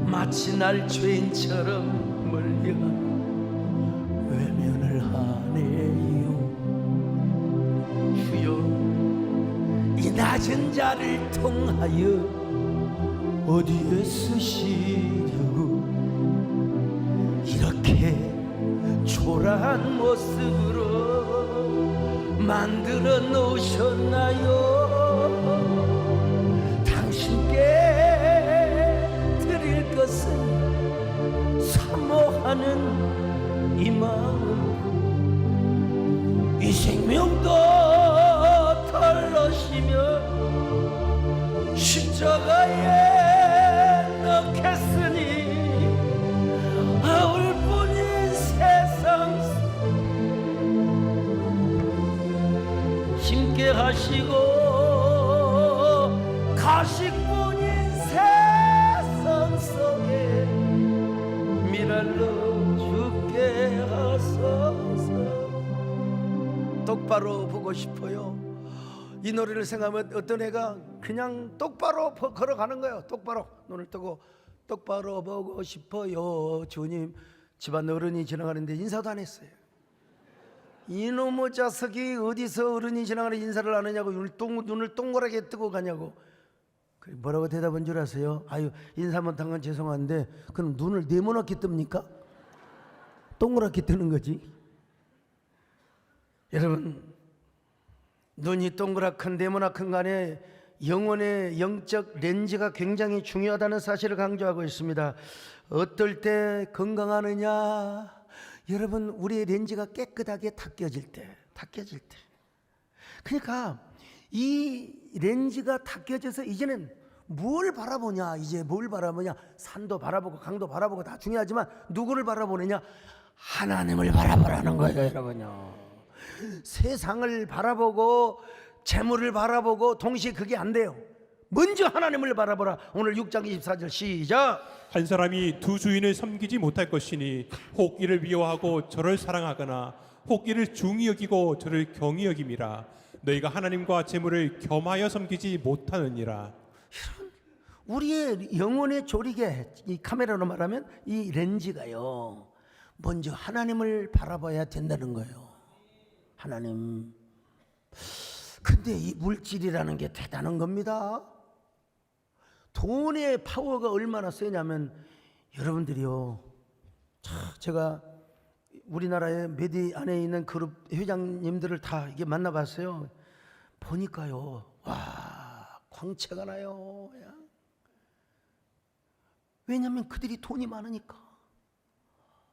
마치 날 죄인처럼 멀려 외면을 하네요. 주여, 이 낮은 자를 통하여 어디에 쓰시려고 이렇게 초라한 모습으로 만들어 놓으셨나요? 당신께 드릴 것은 사모하는 이 마음, 이 생명도 털러시며 십자가에 넣겠으니 아울뿐인 세상 힘께 하시고 가식뿐인 세상 속에 미랄로 죽게 하소서. 똑바로 보고 싶어요. 이 노래를 생각하면 어떤 애가 그냥 똑바로 걸어가는 거예요. 똑바로 눈을 뜨고 똑바로 보고 싶어요 주님. 집안 어른이 지나가는데 인사도 안 했어요. 이놈의 자석이 어디서 어른이 지나가는 인사를 안 하냐고 눈을 동그랗게 뜨고 가냐고. 뭐라고 대답한 줄 아세요? 아유, 인사 못한 건 죄송한데 그럼 눈을 네모나게 뜹니까? 동그랗게 뜨는 거지. 여러분, 눈이 동그랗건 네모나건 간에 영혼의 영적 렌즈가 굉장히 중요하다는 사실을 강조하고 있습니다. 어떨 때 건강하느냐? 여러분, 우리의 렌즈가 깨끗하게 닦여질 때. 그러니까 이 렌즈가 닦여져서 이제는 뭘 바라보냐? 이제 뭘 바라보냐? 산도 바라보고 강도 바라보고 다 중요하지만 누구를 바라보느냐? 하나님을 바라보라는 거예요, 여러분요. 세상을 바라보고 재물을 바라보고 동시에 그게 안 돼요. 먼저 하나님을 바라보라. 오늘 6장 24절 시작. 한 사람이 두 주인을 섬기지 못할 것이니 혹 이를 미워하고 저를 사랑하거나 혹 이를 중히 여기고 저를 경히 여김이라. 너희가 하나님과 재물을 겸하여 섬기지 못하느니라. 우리의 영혼의 조리개, 이 카메라로 말하면 이 렌즈가요, 먼저 하나님을 바라봐야 된다는 거예요. 하나님. 근데 이 물질이라는 게 대단한 겁니다. 돈의 파워가 얼마나 세냐면 여러분들이요, 제가 우리나라의 메디 안에 있는 그룹 회장님들을 다 이게 만나봤어요. 보니까요, 와, 광채가 나요. 왜냐하면 그들이 돈이 많으니까.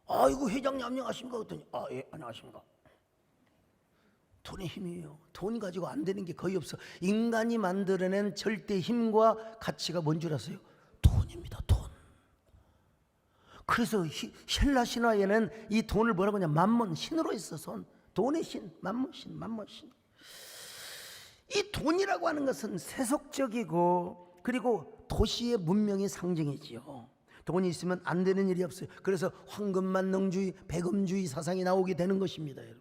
아이고, 회장님 안녕하십니까? 그랬더니 예, 안녕하십니까? 돈의 힘이에요. 돈 가지고 안 되는 게 거의 없어. 인간이 만들어낸 절대 힘과 가치가 뭔 줄 아세요? 돈입니다. 돈. 그래서 헬라 신화에는 이 돈을 뭐라고 하냐? 만몬, 신으로 있어서 돈의 신, 만몬 신. 이 돈이라고 하는 것은 세속적이고 그리고 도시의 문명의 상징이지요. 돈이 있으면 안 되는 일이 없어요. 그래서 황금만능주의, 배금주의 사상이 나오게 되는 것입니다, 여러분.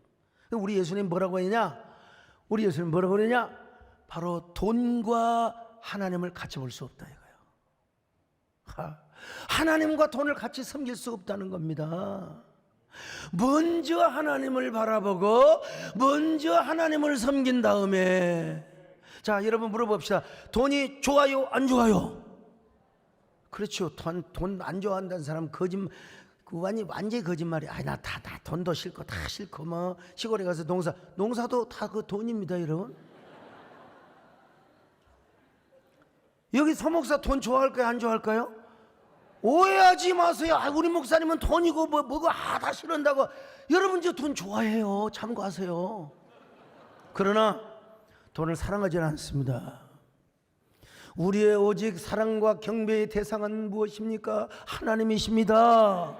우리 예수님 뭐라고 했냐? 우리 예수님 뭐라고 그러냐? 바로 돈과 하나님을 같이 볼 수 없다 이거예요. 하나님과 돈을 같이 섬길 수 없다는 겁니다. 먼저 하나님을 바라보고 먼저 하나님을 섬긴 다음에, 자, 여러분 물어봅시다. 돈이 좋아요? 안 좋아요? 그렇죠. 돈 안 좋아한다는 사람 거짓말, 완전히 거짓말이야. 나 돈도 싫고 다 싫고 뭐 시골에 가서 농사도 다 그 돈입니다, 여러분. 여기 서목사 돈 좋아할까요, 안 좋아할까요? 오해하지 마세요. 우리 목사님은 돈이고 뭐고 다 싫은다고. 여러분 저 돈 좋아해요. 참고하세요. 그러나 돈을 사랑하지는 않습니다. 우리의 오직 사랑과 경배의 대상은 무엇입니까? 하나님이십니다.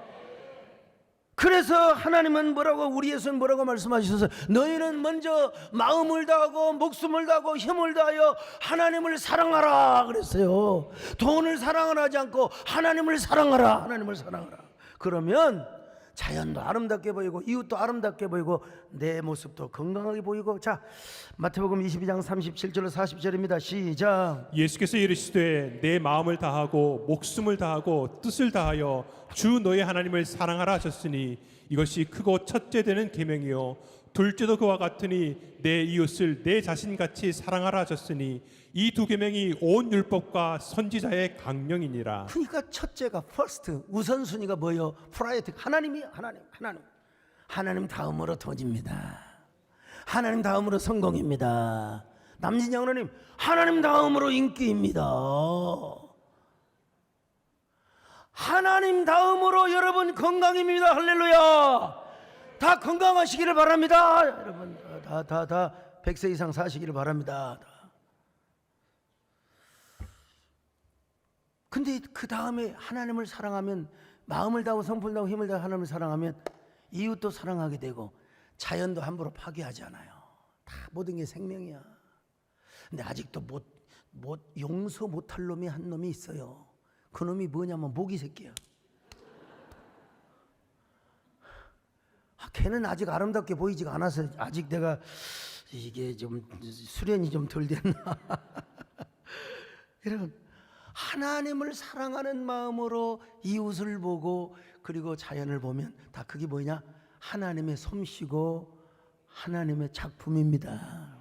그래서 하나님은 뭐라고, 우리 예수는 뭐라고 말씀하셔서 너희는 먼저 마음을 다하고 목숨을 다하고 힘을 다하여 하나님을 사랑하라 그랬어요. 돈을 사랑하지 않고 하나님을 사랑하라. 하나님을 사랑하라. 그러면 자연도 아름답게 보이고 이웃도 아름답게 보이고 내 모습도 건강하게 보이고. 자, 마태복음 22장 37절로 40절입니다. 시작. 예수께서 이르시되 내 마음을 다하고 목숨을 다하고 뜻을 다하여 주 너의 하나님을 사랑하라 하셨으니 이것이 크고 첫째 되는 계명이요 둘째도 그와 같으니 내 이웃을 내 자신같이 사랑하라 하셨으니 이 두 계명이 온 율법과 선지자의 강령이니라. 그러니까 첫째가 퍼스트, 우선순위가 뭐예요? 프라이어티. 하나님 다음으로 돈입니다. 하나님 다음으로 성공입니다. 남진영 하나님, 하나님 다음으로 인기입니다. 하나님 다음으로 여러분 건강입니다. 할렐루야. 다 건강하시기를 바랍니다. 여러분 다 100세 이상 사시기를 바랍니다. 근데 그 다음에 하나님을 사랑하면, 마음을 다하고 성품을 다하고 힘을 다하고 하나님을 사랑하면 이웃도 사랑하게 되고 자연도 함부로 파괴하지 않아요. 다 모든 게 생명이야. 근데 아직도 용서 못할 놈이 한 놈이 있어요. 그 놈이 뭐냐면 모기 새끼야. 걔는 아직 아름답게 보이지가 않아서 아직 내가 이게 좀 수련이 좀 덜 됐나. 여러분, 하나님을 사랑하는 마음으로 이웃을 보고 그리고 자연을 보면 다 그게 뭐냐? 하나님의 솜씨고 하나님의 작품입니다.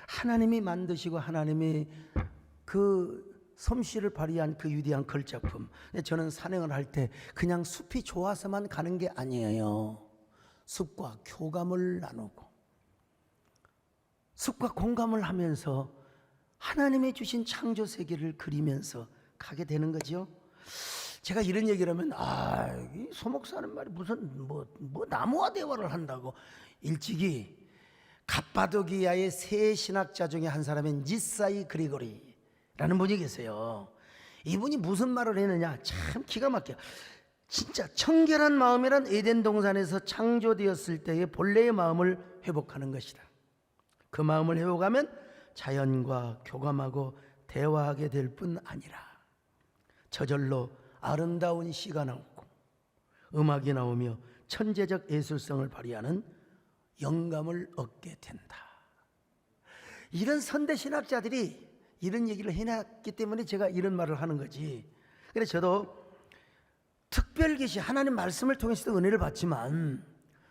하나님이 만드시고 하나님이 그 솜씨를 발휘한 그 위대한 걸작품. 저는 산행을 할 때 그냥 숲이 좋아서만 가는 게 아니에요. 숲과 교감을 나누고 숲과 공감을 하면서 하나님이 주신 창조 세계를 그리면서 가게 되는 거죠. 제가 이런 얘기를 하면 이 소목사는 말이 무슨 뭐 나무와 대화를 한다고. 일찍이 갑바도기아의 세 신학자 중에 한 사람인 니사이 그리고리라는 분이 계세요. 이분이 무슨 말을 했느냐, 참 기가 막혀. 진짜 청결한 마음이란 에덴 동산에서 창조되었을 때의 본래의 마음을 회복하는 것이다. 그 마음을 회복하면 자연과 교감하고 대화하게 될 뿐 아니라 저절로 아름다운 시가 나오고 음악이 나오며 천재적 예술성을 발휘하는 영감을 얻게 된다. 이런 선대 신학자들이 이런 얘기를 해놨기 때문에 제가 이런 말을 하는 거지. 그래서 저도 특별 계시, 하나님 말씀을 통해서도 은혜를 받지만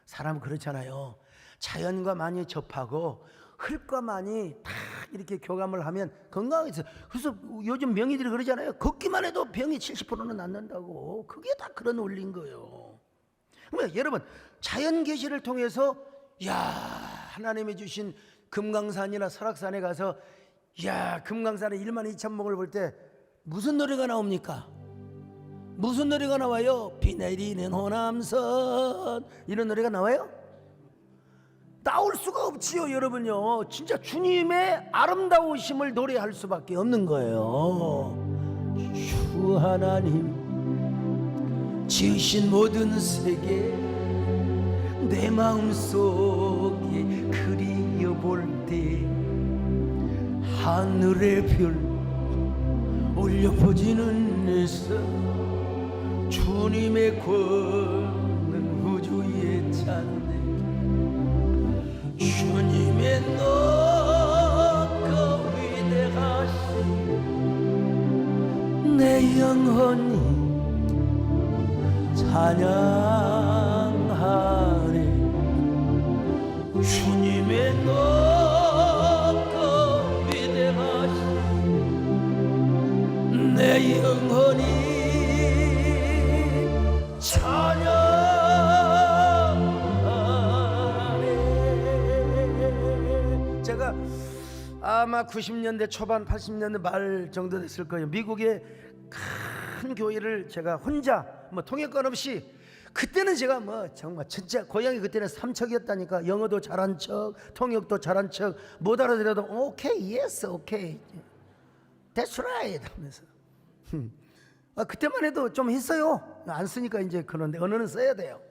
사람은 그렇잖아요. 자연과 많이 접하고 흙과 많이 다 이렇게 교감을 하면 건강해서. 그래서 요즘 명의들이 그러잖아요. 걷기만 해도 병이 70%는 낫는다고. 그게 다 그런 원리인 거예요. 그러면 여러분, 자연 계시를 통해서 하나님이 주신 금강산이나 설악산에 가서 금강산에 1만 2천 목을 볼 때 무슨 노래가 나옵니까? 무슨 노래가 나와요? 비 내리는 호남선, 이런 노래가 나와요? 나올 수가 없지요. 여러분요, 진짜 주님의 아름다우심을 노래할 수밖에 없는 거예요. 주 하나님 지으신 모든 세계 내 마음속에 그리워볼 때 하늘의 별 올려보지는 애써 주님의 권능 우주에 찬네. 주님의 높고 위대하신 내 영혼이 찬양하네. 주님의 높고 위대하신 내 영혼이 찬양하네. 제가 아마 90년대 초반 80년대 말 정도 됐을 거예요. 미국의 큰 교회를 제가 혼자 통역관 없이, 그때는 제가 정말 진짜 고향이 그때는 삼척이었다니까. 영어도 잘한 척, 통역도 잘한 척, 못 알아들어도 오케이, 예스, 오케이, that's right 하면서 그때만 해도 좀 했어요. 안 쓰니까 이제 그런데 언어는 써야 돼요.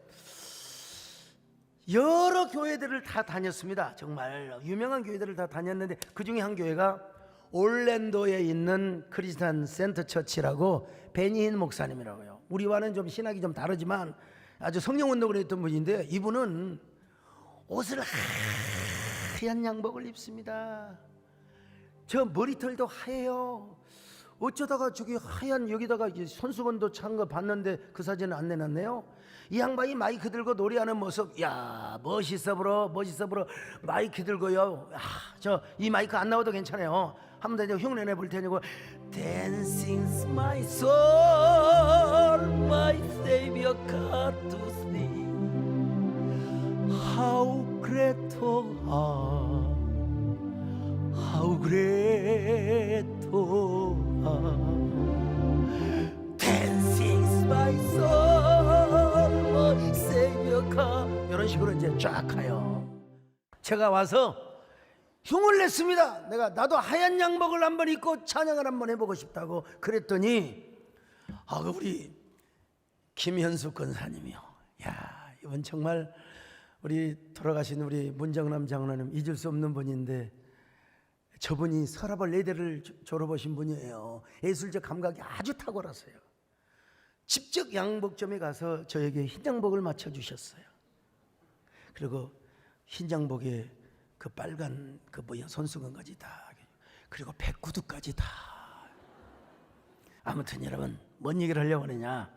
여러 교회들을 다 다녔습니다. 정말 유명한 교회들을 다 다녔는데 그 중에 한 교회가 올랜도에 있는 크리스찬 센터 처치라고 베니힌 목사님이라고요. 우리와는 좀 신학이 좀 다르지만 아주 성령운동을 했던 분인데 이분은 옷을 하얀 양복을 입습니다. 저 머리털도 하얘요. 어쩌다가 저기 하얀 여기다가 손수건도 찬 거 봤는데 그 사진은 안 내놨네요. 이 양반이 마이크 들고 노래하는 모습, 야 멋있어 보러 마이크 들고요. 저 이 마이크 안 나와도 괜찮아요. 한번 더 흉내 내볼 테니까 Dancing's my soul, my savior God to see. How great thou art, how great thou art. Dancing's my soul, my savior God. 이런 식으로 이제 쫙 가요. 제가 와서 흉을 냈습니다. 나도 하얀 양복을 한번 입고 찬양을 한번 해보고 싶다고 그랬더니 우리 김현숙 권사님이요. 야, 이분 정말 우리 돌아가신 우리 문정남 장로님 잊을 수 없는 분인데 저분이 서랍을 4대를 졸업하신 분이에요. 예술적 감각이 아주 탁월하세요. 직접 양복점에 가서 저에게 흰 양복을 맞춰주셨어요. 그리고 흰 양복에 그 빨간 손수건까지 다, 그리고 백구두까지 다. 아무튼 여러분 뭔 얘기를 하려고 하느냐,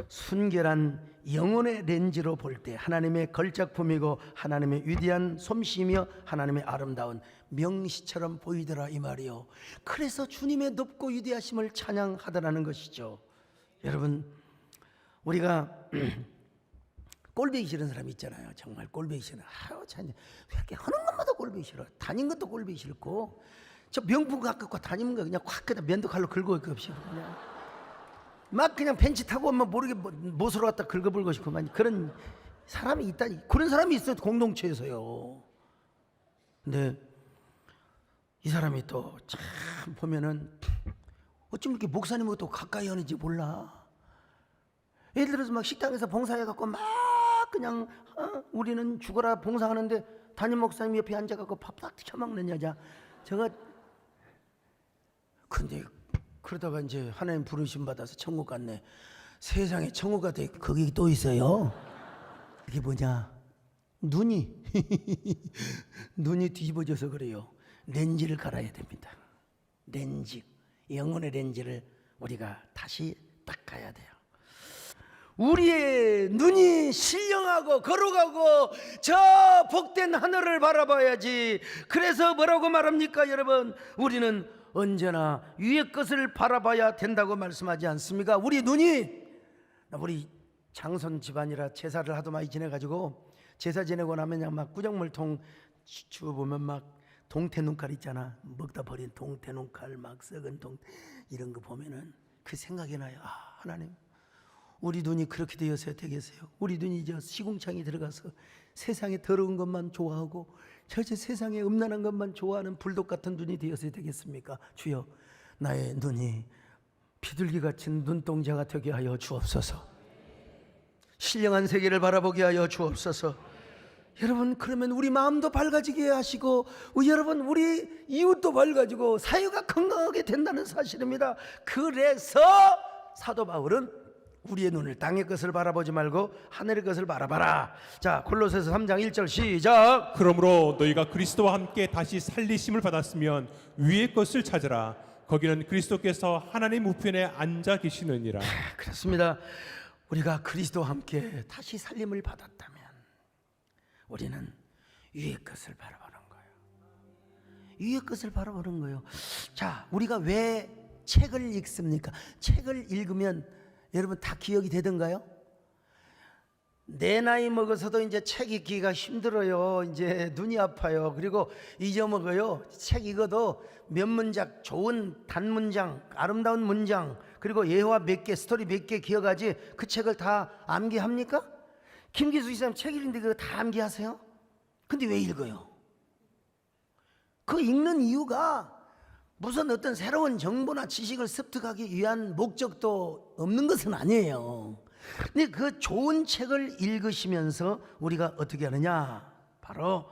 순결한 영혼의 렌즈로 볼 때 하나님의 걸작품이고 하나님의 위대한 솜씨이며 하나님의 아름다운 명시처럼 보이더라 이 말이요. 그래서 주님의 높고 위대하심을 찬양하더라는 것이죠. 여러분 우리가 꼴보기 싫은 사람이 있잖아요. 정말 꼴보기 싫은. 참 이렇게 하는 것마다 꼴보기 싫어. 다닌 것도 꼴보기 싫고, 저 명품 갖고 다니는 거 그냥 확 그냥 면도칼로 긁어 없이 그냥 막 그냥 벤치 타고 막 모르게 못으로 갖다 긁어불고 싶고만 그런 사람이 있다니. 그런 사람이 있어요 공동체에서요. 근데 이 사람이 또 참 보면은 어쩜 이렇게 목사님하고 또 가까이 하는지 몰라. 예를 들어서 막 식당에서 봉사해갖고 막 그냥 우리는 죽어라 봉사하는데 담임 목사님 옆에 앉아갖고 밥딱 처먹는 여자. 제가 근데 그러다가 이제 하나님 부르심 받아서 천국 갔네. 세상에 천국 같아. 거기 또 있어요. 이게 뭐냐, 눈이 눈이 뒤집어져서 그래요. 렌즈를 갈아야 됩니다. 렌즈, 영혼의 렌즈를 우리가 다시 닦아야 돼요. 우리의 눈이 신령하고 거룩하고 저 복된 하늘을 바라봐야지. 그래서 뭐라고 말합니까 여러분? 우리는 언제나 위의 것을 바라봐야 된다고 말씀하지 않습니까? 우리 눈이, 우리 장손 집안이라 제사를 하도 많이 지내가지고 제사 지내고 나면 그냥 막 구정물통 주워보면 막 동태 눈칼 있잖아. 먹다 버린 동태 눈칼, 막 썩은 이런 거 보면은 그 생각이 나요. 하나님, 우리 눈이 그렇게 되어서야 되겠어요? 우리 눈이 이제 시궁창에 들어가서 세상에 더러운 것만 좋아하고 저 세상에 음란한 것만 좋아하는 불독 같은 눈이 되어서야 되겠습니까? 주여, 나의 눈이 비둘기 같은 눈동자가 되게 하여 주옵소서. 신령한 세계를 바라보게 하여 주옵소서. 여러분, 그러면 우리 마음도 밝아지게 하시고 여러분 우리 이웃도 밝아지고 사회가 건강하게 된다는 사실입니다. 그래서 사도 바울은 우리의 눈을 땅의 것을 바라보지 말고 하늘의 것을 바라봐라. 자, 골로새서 3장 1절 시작. 그러므로 너희가 그리스도와 함께 다시 살리심을 받았으면 위의 것을 찾으라. 거기는 그리스도께서 하나님 우편에 앉아 계시느니라. 그렇습니다. 우리가 그리스도와 함께 다시 살림을 받았다면 우리는 위의 것을 바라보는 거예요. 위의 것을 바라보는 거예요. 자, 우리가 왜 책을 읽습니까? 책을 읽으면 여러분 다 기억이 되던가요? 내 나이 먹어서도 이제 책 읽기가 힘들어요. 이제 눈이 아파요. 그리고 잊어먹어요. 책 읽어도 몇 문장, 좋은 단문장, 아름다운 문장, 그리고 예화 몇 개, 스토리 몇 개 기억하지 그 책을 다 암기합니까? 김기수 이사님 책 읽는데 그거 다 암기하세요? 근데 왜 읽어요? 그 읽는 이유가 무슨 어떤 새로운 정보나 지식을 습득하기 위한 목적도 없는 것은 아니에요. 근데 그 좋은 책을 읽으시면서 우리가 어떻게 하느냐? 바로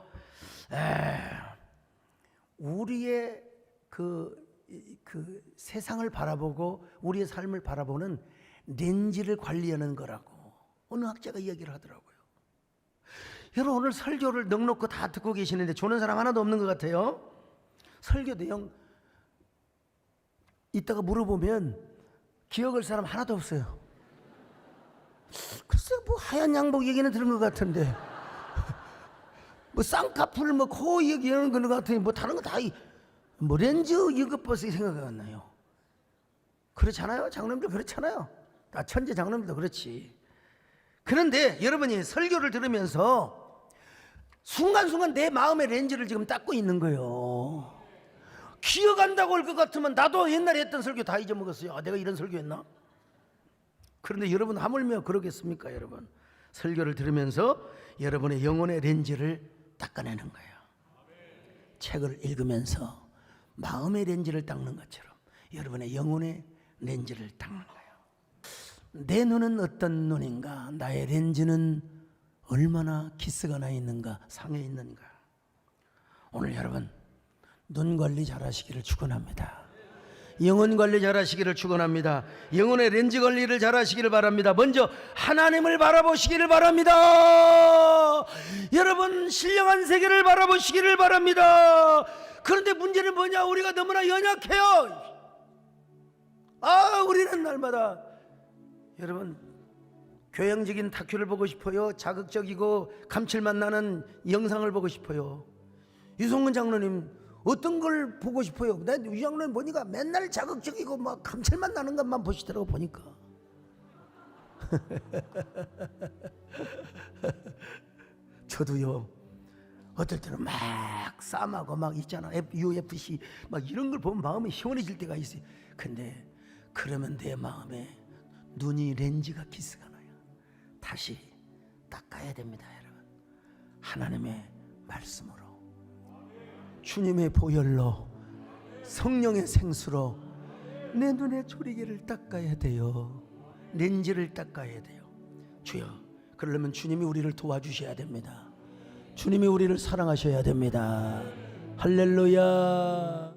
우리의 그 세상을 바라보고 우리의 삶을 바라보는 렌즈를 관리하는 거라고 어느 학자가 이야기를 하더라고요. 여러분 오늘 설교를 넉넉히 다 듣고 계시는데 조는 사람 하나도 없는 것 같아요. 설교 내용 이따가 물어보면 기억할 사람 하나도 없어요. 글쎄 뭐 하얀 양복 얘기는 들은 것 같은데 뭐 쌍꺼풀 뭐 코 얘기하는 것 같으니 뭐 다른 거 다 뭐 렌즈 이것 버스 생각이 안 나요. 그렇잖아요. 장로님들 그렇잖아요. 다 천재 장로님들도 그렇지. 그런데 여러분이 설교를 들으면서 순간순간 내 마음의 렌즈를 지금 닦고 있는 거예요. 기억한다고 할 것 같으면 나도 옛날에 했던 설교 다 잊어먹었어요. 아, 내가 이런 설교했나? 그런데 여러분 하물며 그러겠습니까? 여러분 설교를 들으면서 여러분의 영혼의 렌즈를 닦아내는 거예요. 책을 읽으면서 마음의 렌즈를 닦는 것처럼 여러분의 영혼의 렌즈를 닦는 거예요. 내 눈은 어떤 눈인가? 나의 렌즈는 얼마나 기스가 나 있는가? 상해 있는가? 오늘 여러분 눈 관리 잘 하시기를 축원합니다. 영혼 관리 잘 하시기를 축원합니다. 영혼의 렌즈 관리를 잘 하시기를 바랍니다. 먼저 하나님을 바라보시기를 바랍니다. 여러분 신령한 세계를 바라보시기를 바랍니다. 그런데 문제는 뭐냐? 우리가 너무나 연약해요. 우리는 날마다 여러분 교양적인 다큐를 보고 싶어요. 자극적이고 감칠맛 나는 영상을 보고 싶어요. 유성근 장로님 어떤 걸 보고 싶어요? 내 유 장로님 보니까 맨날 자극적이고 막 감칠맛 나는 것만 보시더라고 보니까. 저도요. 어떨 때는 막 싸움하고 막 있잖아. UFC 막 이런 걸 보면 마음이 시원해질 때가 있어요. 근데 그러면 내 마음에 눈이 렌즈가 기스가 나요. 다시 닦아야 됩니다, 여러분. 하나님의 말씀으로, 주님의 보혈로, 성령의 생수로 내 눈의 조리개를 닦아야 돼요. 렌즈를 닦아야 돼요. 주여, 그러려면 주님이 우리를 도와주셔야 됩니다. 주님이 우리를 사랑하셔야 됩니다. 할렐루야.